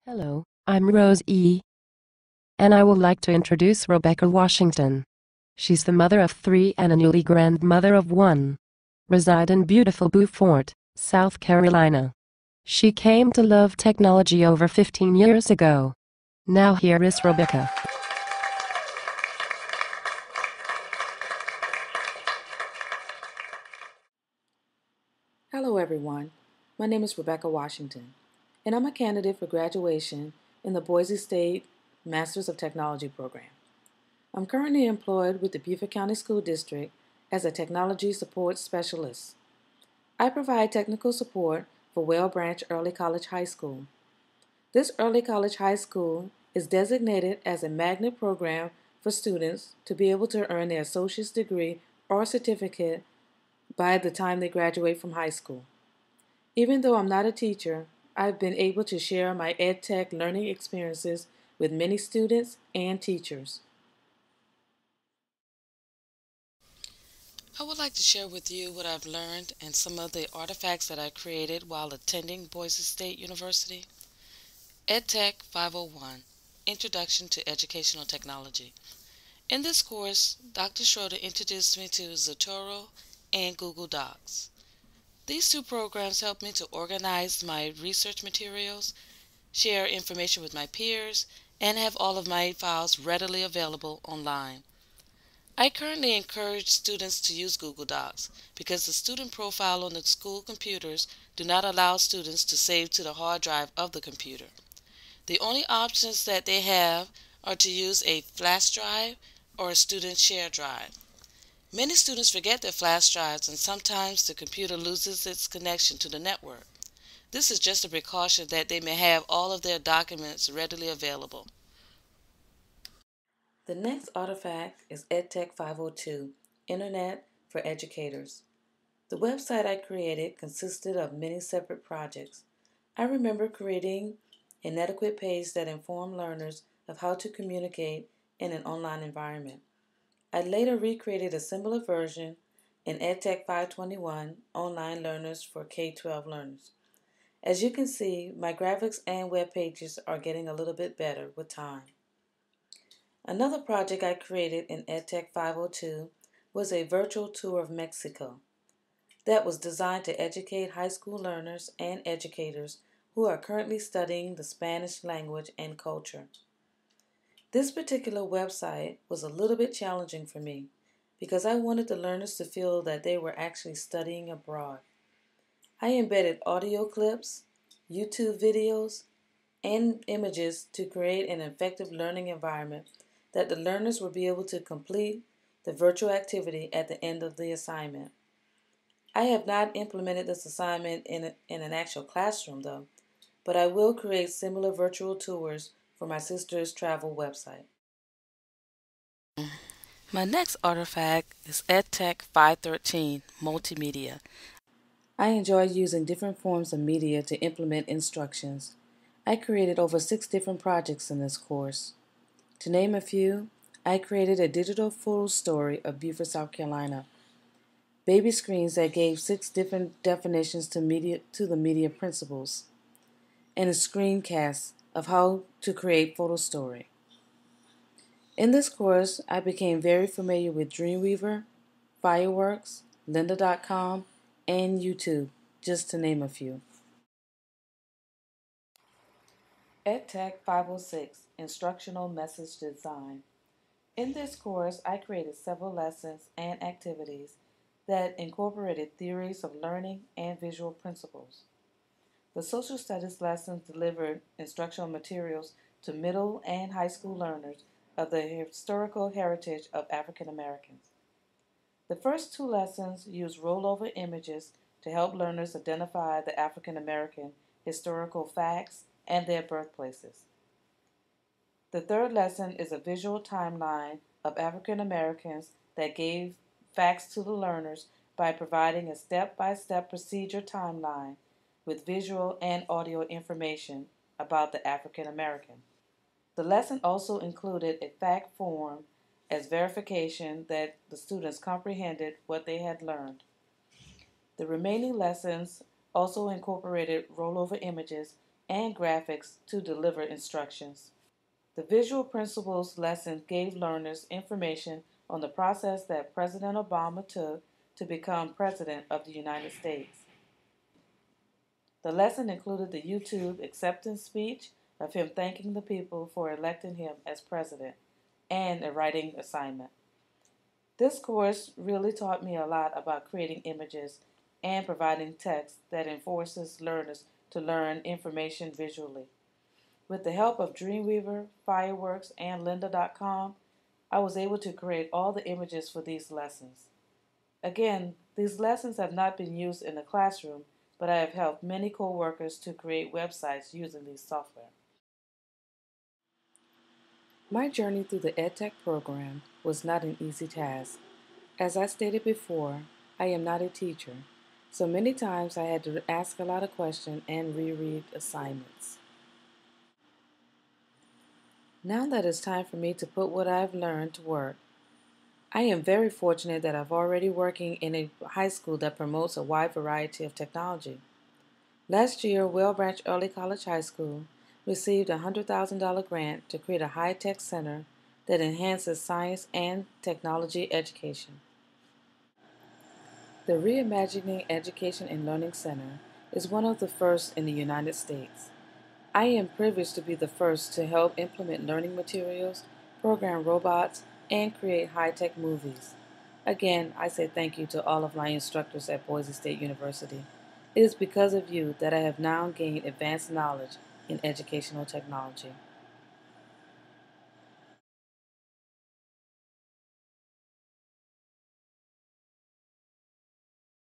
Hello, I'm Rose E. And I would like to introduce Rebecca Washington. She's the mother of 3 and a newly grandmother of 1. Reside in beautiful Beaufort, South Carolina. She came to love technology over 15 years ago. Now here is Rebecca. Hello everyone, my name is Rebecca Washington, and I'm a candidate for graduation in the Boise State Masters of Technology program. I'm currently employed with the Beaufort County School District as a Technology Support Specialist. I provide technical support for Well Branch Early College High School. This early college high school is designated as a magnet program for students to be able to earn their associate's degree or certificate by the time they graduate from high school. Even though I'm not a teacher, I've been able to share my EdTech learning experiences with many students and teachers. I would like to share with you what I've learned and some of the artifacts that I created while attending Boise State University. EdTech 501, Introduction to Educational Technology. In this course, Dr. Schroeder introduced me to Zotero and Google Docs. These two programs helped me to organize my research materials, share information with my peers, and have all of my files readily available online. I currently encourage students to use Google Docs because the student profile on the school computers do not allow students to save to the hard drive of the computer. The only options that they have are to use a flash drive or a student share drive. Many students forget their flash drives and sometimes the computer loses its connection to the network. This is just a precaution that they may have all of their documents readily available. The next artifact is EdTech 502, Internet for Educators. The website I created consisted of many separate projects. I remember creating an adequate page that informed learners of how to communicate in an online environment. I later recreated a similar version in EdTech 521, Online Learners for K-12 Learners. As you can see, my graphics and web pages are getting a little bit better with time. Another project I created in EdTech 502 was a virtual tour of Mexico that was designed to educate high school learners and educators who are currently studying the Spanish language and culture. This particular website was a little bit challenging for me because I wanted the learners to feel that they were actually studying abroad. I embedded audio clips, YouTube videos, and images to create an effective learning environment that the learners would be able to complete the virtual activity at the end of the assignment. I have not implemented this assignment in an actual classroom though, but I will create similar virtual tours for my sister's travel website. My next artifact is EdTech 513, Multimedia. I enjoy using different forms of media to implement instructions. I created over 6 different projects in this course. To name a few, I created a digital photo story of Beaufort, South Carolina, baby screens that gave 6 different definitions to the media principles, and a screencast of how to create photo story. In this course, I became very familiar with Dreamweaver, Fireworks, Lynda.com, and YouTube, just to name a few. EdTech 506, Instructional Message Design. In this course, I created several lessons and activities that incorporated theories of learning and visual principles. The social studies lessons delivered instructional materials to middle and high school learners of the historical heritage of African Americans. The first 2 lessons used rollover images to help learners identify the African American historical facts and their birthplaces. The third lesson is a visual timeline of African Americans that gave facts to the learners by providing a step-by-step procedure timeline with visual and audio information about the African American. The lesson also included a fact form as verification that the students comprehended what they had learned. The remaining lessons also incorporated rollover images and graphics to deliver instructions. The Visual Principles lesson gave learners information on the process that President Obama took to become President of the United States. The lesson included the YouTube acceptance speech of him thanking the people for electing him as president and a writing assignment. This course really taught me a lot about creating images and providing text that enforces learners to learn information visually. With the help of Dreamweaver, Fireworks, and Lynda.com, I was able to create all the images for these lessons. Again, these lessons have not been used in the classroom, but I have helped many co-workers to create websites using these software. My journey through the EdTech program was not an easy task. As I stated before, I am not a teacher, so many times I had to ask a lot of questions and reread assignments. Now that it's time for me to put what I've learned to work, I am very fortunate that I'm already working in a high school that promotes a wide variety of technology. Last year, Well Branch Early College High School received a $100,000 grant to create a high-tech center that enhances science and technology education. The Reimagining Education and Learning Center is one of the first in the United States. I am privileged to be the first to help implement learning materials, program robots, and create high-tech movies. Again, I say thank you to all of my instructors at Boise State University. It is because of you that I have now gained advanced knowledge in educational technology.